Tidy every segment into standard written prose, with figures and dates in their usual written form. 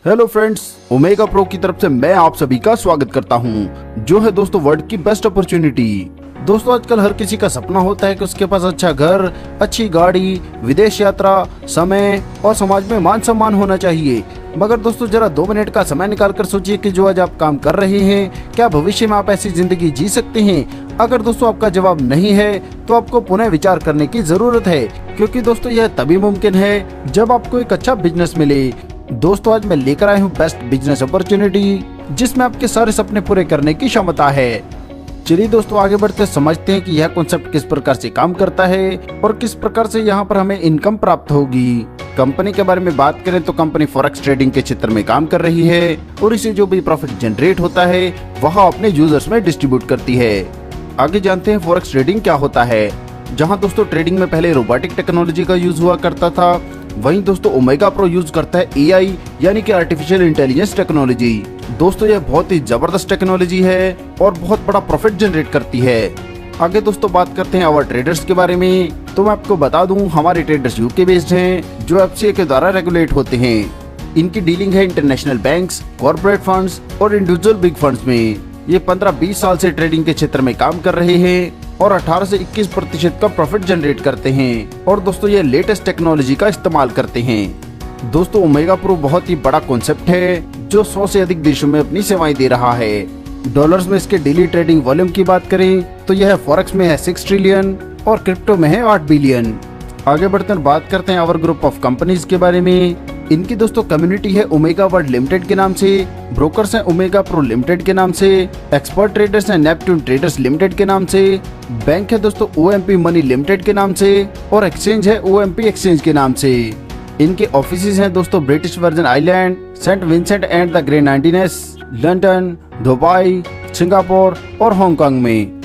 Hello friends, omega pro की तरफ से मैं आप सभी का स्वागत करता हूं, जो है दोस्तों वर्ल्ड की बेस्ट अपॉर्चुनिटी। दोस्तों आजकल हर किसी का सपना होता है कि उसके पास अच्छा घर, अच्छी गाड़ी, विदेश यात्रा, समय और समाज में मान सम्मान होना चाहिए। मगर दोस्तों जरा 2 मिनट का समय निकाल कर सोचिए कि जो आज आप काम कर रहे हैं, क्या भविष्य में आप ऐसी जिंदगी जी सकते हैं? अगर दोस्तों आपका जवाब नहीं है तो आपको पुनः विचार करने की जरूरत है, क्योंकि दोस्तों यह तभी मुमकिन है जब आपको एक अच्छा बिजनेस मिले। दोस्तों आज मैं लेकर आया हूँ बेस्ट बिजनेस अपॉर्चुनिटी, जिसमें आपके सारे सपने पूरे करने की क्षमता है। चलिए दोस्तों आगे बढ़ते समझते हैं कि यह कॉन्सेप्ट किस प्रकार से काम करता है और किस प्रकार से यहाँ पर हमें इनकम प्राप्त होगी। कंपनी के बारे में बात करें तो कंपनी फॉरेक्स ट्रेडिंग के क्षेत्र में काम कर रही है और इसे जो भी प्रॉफिट जनरेट होता है वह अपने यूजर्स में डिस्ट्रीब्यूट करती है। आगे जानते हैं फॉरेक्स ट्रेडिंग क्या होता है। जहाँ दोस्तों ट्रेडिंग में पहले रोबोटिक टेक्नोलॉजी का यूज हुआ करता था, वहीं दोस्तों ओमेगा प्रो यूज करता है एआई यानी कि आर्टिफिशियल इंटेलिजेंस टेक्नोलॉजी। दोस्तों यह बहुत ही जबरदस्त टेक्नोलॉजी है और बहुत बड़ा प्रॉफिट जनरेट करती है। आगे दोस्तों बात करते हैं आवर ट्रेडर्स के बारे में। तो मैं आपको बता दूं, हमारे ट्रेडर्स यूके बेस्ड हैं, जो एफसीए के द्वारा रेगुलेट होते हैं। इनकी डीलिंग है इंटरनेशनल बैंक्स, कॉर्पोरेट फंड्स और इंडिविजुअल बिग फंड्स में। ये 15-20 साल से ट्रेडिंग के क्षेत्र में काम कर रहे हैं और 18 से 21% का प्रॉफिट जनरेट करते हैं। और दोस्तों ये लेटेस्ट टेक्नोलॉजी का इस्तेमाल करते हैं। दोस्तों ओमेगा प्रो बहुत ही बड़ा कॉन्सेप्ट है, जो 100 से अधिक देशों में अपनी सेवाएं दे रहा है। डॉलर्स में इसके डेली ट्रेडिंग वॉल्यूम की बात करें तो यह फॉरेक्स में है 6 ट्रिलियन और क्रिप्टो में है 8 बिलियन। आगे बढ़ते बात करते हैं आवर ग्रुप ऑफ कंपनीज के बारे में। इनकी दोस्तों कम्युनिटी है ओमेगा वर्ल्ड लिमिटेड के नाम से, ब्रोकर्स हैं ओमेगा प्रो लिमिटेड के नाम से, एक्सपर्ट ट्रेडर्स हैं नेपट्यून ट्रेडर्स लिमिटेड के नाम से, बैंक है दोस्तों ओएमपी मनी लिमिटेड के नाम से और एक्सचेंज है ओएमपी एक्सचेंज के नाम से। इनके ऑफिसेज हैं दोस्तों British Virgin Island, Saint Vincent and the Grenadines, London, Dubai, Singapore और हांगकांग में।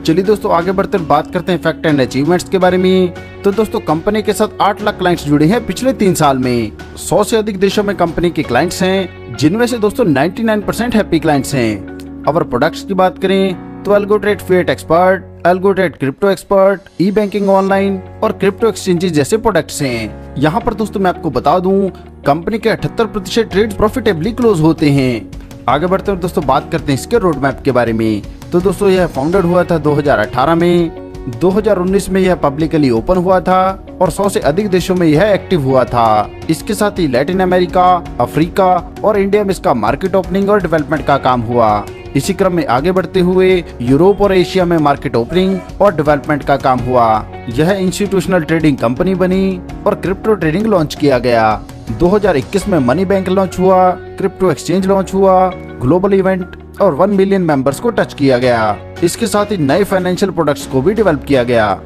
चलिए दोस्तों आगे बढ़कर बात करते हैं फैक्ट एंड अचीवमेंट्स के बारे में। तो दोस्तों कंपनी के साथ 8 लाख क्लाइंट्स जुड़े हैं पिछले 3 साल में। 100 से अधिक देशों में कंपनी के क्लाइंट्स हैं, जिनमें से दोस्तों 99% हैप्पी क्लाइंट्स हैं। अवर प्रोडक्ट्स की बात करें तो एल्गोट्रेड फिएट एक्सपर्ट, एल्गोट्रेड क्रिप्टो एक्सपर्ट, ई बैंकिंग ऑनलाइन और क्रिप्टो एक्सचेंजेस जैसे प्रोडक्ट्स हैं। यहाँ पर दोस्तों मैं आपको बता दूं, कंपनी के 78% ट्रेड प्रॉफिटेबली क्लोज होते हैं। आगे बढ़ते हैं दोस्तों बात करते हैं इसके रोड मैप के बारे में। तो दोस्तों यह फाउंडेड हुआ था 2018 में, 2019 में यह पब्लिकली ओपन हुआ था और 100 से अधिक देशों में यह एक्टिव हुआ था। इसके साथ ही लैटिन अमेरिका, अफ्रीका और इंडिया में इसका मार्केट ओपनिंग और डेवलपमेंट का काम हुआ। इसी क्रम में आगे बढ़ते हुए यूरोप और एशिया में मार्केट ओपनिंग और डेवलपमेंट का काम हुआ। यह इंस्टीट्यूशनल ट्रेडिंग कंपनी बनी और क्रिप्टो ट्रेडिंग लॉन्च किया गया। 2021 में मनी बैंक लॉन्च हुआ, क्रिप्टो एक्सचेंज लॉन्च हुआ, ग्लोबल इवेंट और 1 मिलियन मेंबर्स को टच किया गया। इसके साथ ही नए फाइनेंशियल प्रोडक्ट्स को भी डेवलप किया गया।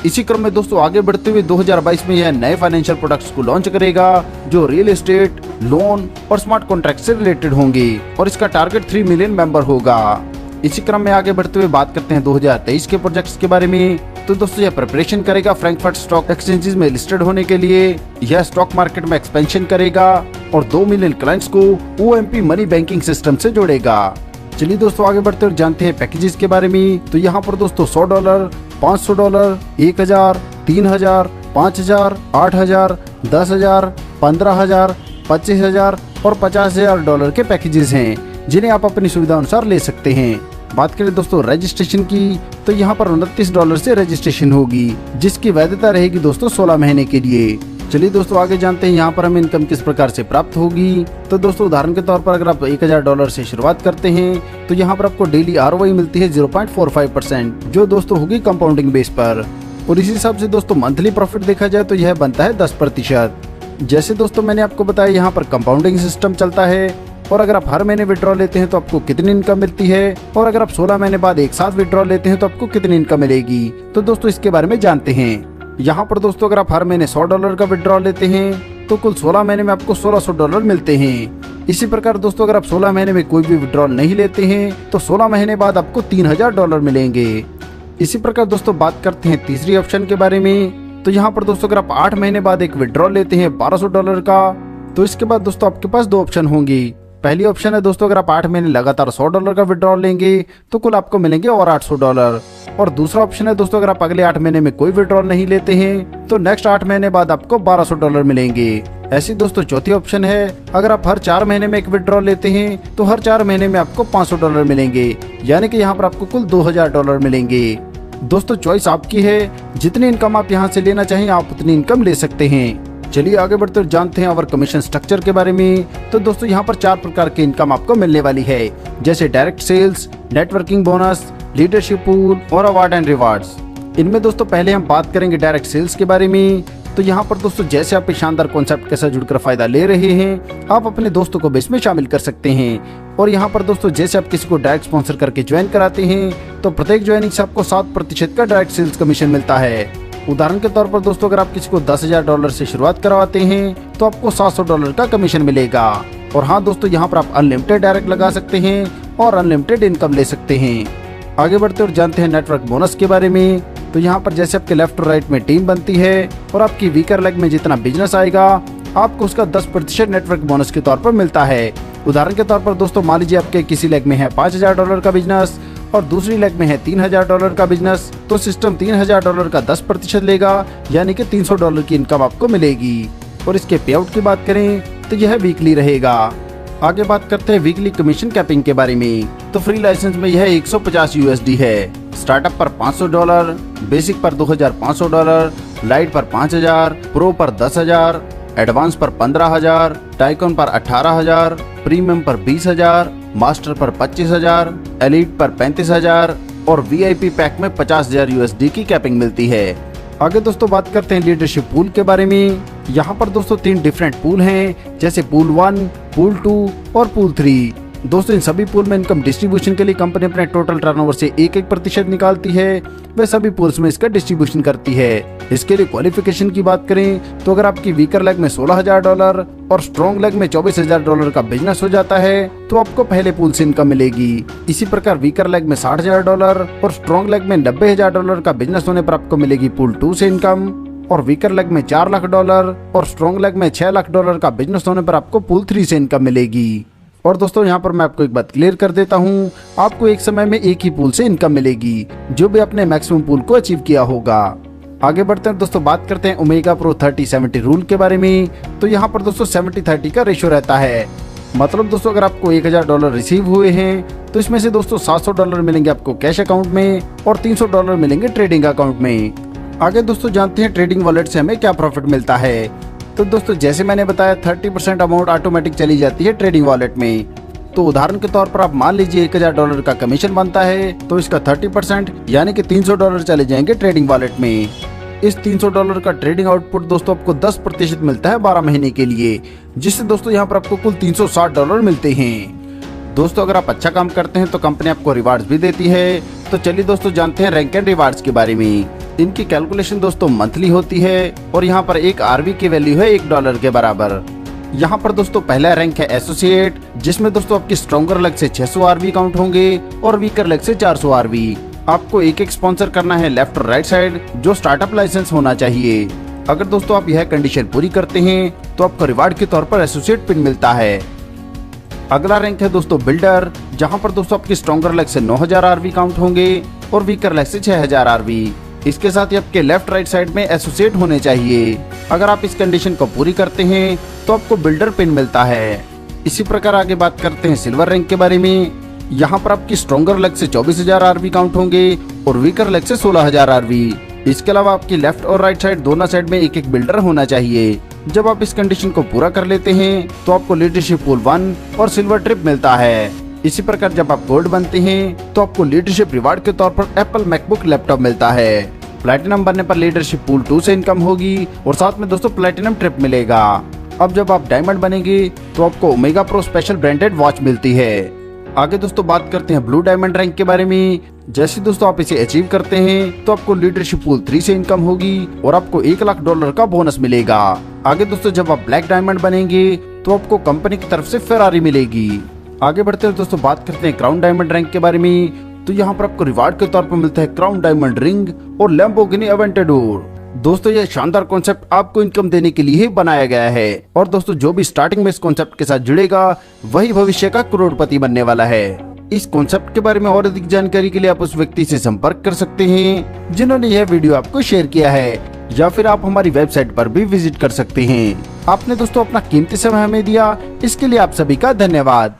इसी क्रम में दोस्तों आगे बढ़ते हुए 2022 में यह नए फाइनेंशियल प्रोडक्ट्स को लॉन्च करेगा, जो रियल एस्टेट, लोन और स्मार्ट कॉन्ट्रैक्ट से रिलेटेड होंगे और इसका टारगेट 3 मिलियन मेंबर होगा। इसी क्रम में आगे बढ़ते हुए बात करते हैं 2023 के प्रोजेक्ट्स के बारे में। तो दोस्तों यह प्रिपरेशन करेगा फ्रैंकफर्ट स्टॉक एक्सचेंजेस में लिस्टेड होने के लिए। यह स्टॉक मार्केट में एक्सपेंशन करेगा और 2 मिलियन क्लाइंट्स को ओएमपी मनी बैंकिंग सिस्टम से जोड़ेगा। चलिए दोस्तों आगे बढ़ते हुए जानते हैं पैकेजेस के बारे में। तो यहाँ पर दोस्तों $100, $500, 1000, 3000, 5000, 8000, 10000, 15000, 25000 और $50,000 के पैकेजेस हैं, जिन्हें आप अपनी सुविधा अनुसार ले सकते हैं। बात करें दोस्तों रजिस्ट्रेशन की, तो यहाँ पर $29 से रजिस्ट्रेशन होगी, जिसकी वैधता रहेगी दोस्तों 16 महीने के लिए। चलिए दोस्तों आगे जानते हैं यहाँ पर हमें इनकम किस प्रकार से प्राप्त होगी। तो दोस्तों उदाहरण के तौर पर अगर आप $1000 से शुरुआत करते हैं तो यहाँ पर आपको डेली आरओआई मिलती है 0.45%, जो दोस्तों होगी कंपाउंडिंग बेस पर। और इसी हिसाब से दोस्तों मंथली प्रॉफिट देखा जाए तो यह बनता है 10%। जैसे दोस्तों मैंने आपको बताया, यहाँ पर कंपाउंडिंग सिस्टम चलता है और अगर आप हर महीने विड्रॉ लेते हैं तो आपको कितनी इनकम मिलती है, और अगर आप 16 महीने बाद एक साथ विड्रॉ लेते हैं तो आपको कितनी इनकम मिलेगी। तो दोस्तों इसके बारे में जानते हैं। यहाँ पर दोस्तों अगर आप हर महीने $100 का विड्रॉ लेते हैं तो कुल 16 महीने में आपको $1600 मिलते हैं। इसी प्रकार दोस्तों अगर आप 16 महीने में कोई भी विड्रॉ नहीं लेते हैं तो 16 महीने बाद आपको $3000 मिलेंगे। इसी प्रकार दोस्तों बात करते हैं तीसरी ऑप्शन के बारे में। तो यहाँ पर दोस्तों अगर आप 8 महीने बाद एक विड्रॉ लेते हैं $1200 का, तो इसके बाद दोस्तों आपके पास 2 ऑप्शन होंगी। पहली ऑप्शन है दोस्तों, अगर आप 8 महीने लगातार $100 का विड्रॉल लेंगे तो कुल आपको मिलेंगे और $800। और दूसरा ऑप्शन है दोस्तों, अगर आप अगले 8 महीने में कोई विड्रॉल नहीं लेते हैं तो नेक्स्ट 8 महीने बाद आपको $1200 मिलेंगे। ऐसी दोस्तों चौथी ऑप्शन है, अगर आप हर 4 महीने में एक विड्रॉल लेते हैं तो हर 4 महीने में आपको $500 मिलेंगे, यानी कि यहाँ पर आपको कुल $2000 मिलेंगे। दोस्तों चॉइस आपकी है, जितनी इनकम आप यहाँ से लेना चाहें आप उतनी इनकम ले सकते हैं। चलिए आगे बढ़ते हुए जानते हैं और कमीशन स्ट्रक्चर के बारे में। तो दोस्तों यहाँ पर 4 प्रकार की इनकम आपको मिलने वाली है, जैसे direct sales, networking bonus, leadership pool और अवार्ड एंड रिवार्ड्स। इनमें दोस्तों पहले हम बात करेंगे डायरेक्ट सेल्स के बारे में। तो यहाँ पर दोस्तों जैसे आप इस शानदार कॉन्सेप्ट के साथ जुड़कर फायदा ले रहे हैं, आप अपने दोस्तों को भी इसमें शामिल कर सकते हैं। और यहाँ पर दोस्तों जैसे आप किसी को डायरेक्ट स्पॉन्सर करके ज्वाइन कराते हैं तो प्रत्येक ज्वाइनिंग से आपको 7% का डायरेक्ट सेल्स कमीशन मिलता है। उदाहरण के तौर पर दोस्तों, अगर आप किसी को $10,000 से शुरुआत करवाते हैं तो आपको $700 का कमीशन मिलेगा। और हाँ दोस्तों, यहाँ पर आप अनलिमिटेड डायरेक्ट लगा सकते हैं और अनलिमिटेड इनकम ले सकते हैं। आगे बढ़ते और जानते हैं नेटवर्क बोनस के बारे में। तो यहाँ पर जैसे आपके लेफ्ट और राइट में टीम बनती है और आपकी वीकर लेग में जितना बिजनेस आएगा आपको उसका 10% नेटवर्क बोनस के तौर पर मिलता है। उदाहरण के तौर पर दोस्तों, मान लीजिए आपके किसी लेग में है $5000 का बिजनेस और दूसरी लेग में है $3000 का बिजनेस, तो सिस्टम $3000 का 10% लेगा, यानी कि $300 की इनकम आपको मिलेगी। और इसके पे आउट की बात करें तो यह वीकली रहेगा। आगे बात करते हैं वीकली कमीशन कैपिंग के बारे में। तो फ्री लाइसेंस में यह $150 है, स्टार्टअप पर $500, बेसिक पर $2500, लाइट पर $5000, प्रो पर $10,000, एडवांस पर $15,000, टाइकॉन पर $18,000, प्रीमियम पर $20,000, मास्टर पर $25,000, एलीट पर $35,000 और वीआईपी पैक में $50,000 की कैपिंग मिलती है। आगे दोस्तों बात करते हैं लीडरशिप पूल के बारे में। यहाँ पर दोस्तों 3 डिफरेंट पूल हैं, जैसे पूल 1, पूल 2 और पूल 3। दोस्तों इन सभी पूल में इनकम डिस्ट्रीब्यूशन के लिए कंपनी अपने टोटल टर्नओवर से 1% निकालती है, वह सभी पूल्स में इसका डिस्ट्रीब्यूशन करती है। इसके लिए क्वालिफिकेशन की बात करें तो अगर आपकी वीकर लेग में $16,000 और स्ट्रॉन्ग लेग में $24,000 का बिजनेस हो जाता है तो आपको पहले पूल से इनकम मिलेगी। इसी प्रकार वीकर लेग में $60,000 और स्ट्रॉन्ग लेग में $90,000 का बिजनेस होने पर आपको मिलेगी पूल 2 से इनकम। और वीकर लेग में $4 लाख और स्ट्रॉन्ग लेग में $6 लाख का बिजनेस होने पर आपको पूल 3 से इनकम मिलेगी। और दोस्तों यहाँ पर मैं आपको एक बात क्लियर कर देता हूँ, आपको एक समय में एक ही पूल से इनकम मिलेगी जो भी अपने मैक्सिमम पूल को अचीव किया होगा। आगे बढ़ते हैं दोस्तों, बात करते हैं ओमेगा प्रो 30-70 रूल के बारे में। तो यहाँ पर दोस्तों 70-30 का रेशियो रहता है। मतलब दोस्तों अगर आपको $1000 रिसीव हुए हैं तो इसमें से दोस्तों $700 मिलेंगे आपको कैश अकाउंट में और $300 मिलेंगे ट्रेडिंग अकाउंट में। आगे दोस्तों जानते हैं ट्रेडिंग वॉलेट से हमें क्या प्रॉफिट मिलता है। तो दोस्तों जैसे मैंने बताया 30% अमाउंट ऑटोमेटिक चली जाती है ट्रेडिंग वॉलेट में। तो उदाहरण के तौर पर आप मान लीजिए $1000 का कमीशन बनता है तो इसका 30% यानी कि $300 चले जाएंगे ट्रेडिंग वॉलेट में। इस $300 का ट्रेडिंग आउटपुट दोस्तों आपको 10% मिलता है 12 महीने के लिए, जिससे दोस्तों यहाँ पर आपको कुल $360 मिलते हैं। दोस्तों अगर आप अच्छा काम करते हैं तो कंपनी आपको रिवार्ड्स भी देती है। तो चलिए दोस्तों जानते हैं रैंक एंड रिवार्ड्स के बारे में। इनकी कैलकुलेशन दोस्तों मंथली होती है और यहाँ पर एक आरवी की वैल्यू है $1 के बराबर। यहाँ पर दोस्तों पहला रैंक है एसोसिएट, जिसमें दोस्तों आपकी स्ट्रॉन्गर लेग से 600 आरवी काउंट होंगे और वीकर लेग से 400 आरवी। आपको एक स्पॉन्सर करना है लेफ्ट और राइट साइड, जो स्टार्टअप लाइसेंस होना चाहिए। अगर दोस्तों आप यह कंडीशन पूरी करते हैं तो आपको रिवार्ड के तौर पर एसोसिएट पिन मिलता है। अगला रैंक है दोस्तों बिल्डर, जहाँ पर दोस्तों आपकी स्ट्रॉन्गर लेग से 9000 आरवी काउंट होंगे और वीकर लेग से 6000 आरवी। इसके साथ ही आपके लेफ्ट राइट साइड में एसोसिएट होने चाहिए। अगर आप इस कंडीशन को पूरी करते हैं तो आपको बिल्डर पिन मिलता है। इसी प्रकार आगे बात करते हैं सिल्वर रैंक के बारे में। यहाँ पर आपकी स्ट्रॉन्गर लेग से 24000 आरवी काउंट होंगे और वीकर लेग से 16000 आरवी। इसके अलावा आपकी लेफ्ट और राइट साइड दोनों साइड में एक बिल्डर होना चाहिए। जब आप इस कंडीशन को पूरा कर लेते हैं तो आपको लीडरशिप पूल 1 और सिल्वर ट्रिप मिलता है। इसी प्रकार जब आप गोल्ड बनते हैं तो आपको लीडरशिप रिवार्ड के तौर पर एप्पल मैकबुक लैपटॉप मिलता है। प्लैटिनम बनने पर लीडरशिप पूल 2 से इनकम होगी और साथ में दोस्तों प्लैटिनम ट्रिप मिलेगा। अब जब आप डायमंड बनेंगे तो आपको omega pro special branded watch मिलती है। आगे दोस्तों बात करते हैं ब्लू डायमंड रैंक के बारे में। जैसे दोस्तों आप इसे अचीव करते हैं तो आपको लीडरशिप पूल 3 से इनकम होगी और आपको $1 लाख का बोनस मिलेगा। आगे दोस्तों जब आप ब्लैक डायमंड बनेंगे तो आपको कंपनी की तरफ से फेरारी मिलेगी। आगे बढ़ते हैं दोस्तों बात करते हैं क्राउन डायमंड रैंक के बारे में। तो यहाँ पर आपको रिवार्ड के तौर पर मिलता है क्राउन डायमंड रिंग और लैम्बोर्गिनी अवेंटेडोर। दोस्तों ये शानदार कॉन्सेप्ट आपको इनकम देने के लिए ही बनाया गया है और दोस्तों जो भी स्टार्टिंग में इस कॉन्सेप्ट के साथ जुड़ेगा वही भविष्य का करोड़पति बनने वाला है। इस कॉन्सेप्ट के बारे में और अधिक जानकारी के लिए आप उस व्यक्ति से संपर्क कर सकते हैं जिन्होंने यह वीडियो आपको शेयर किया है, या फिर आप हमारी वेबसाइट पर भी विजिट कर सकते हैं। आपने दोस्तों अपना कीमती समय हमें दिया, इसके लिए आप सभी का धन्यवाद।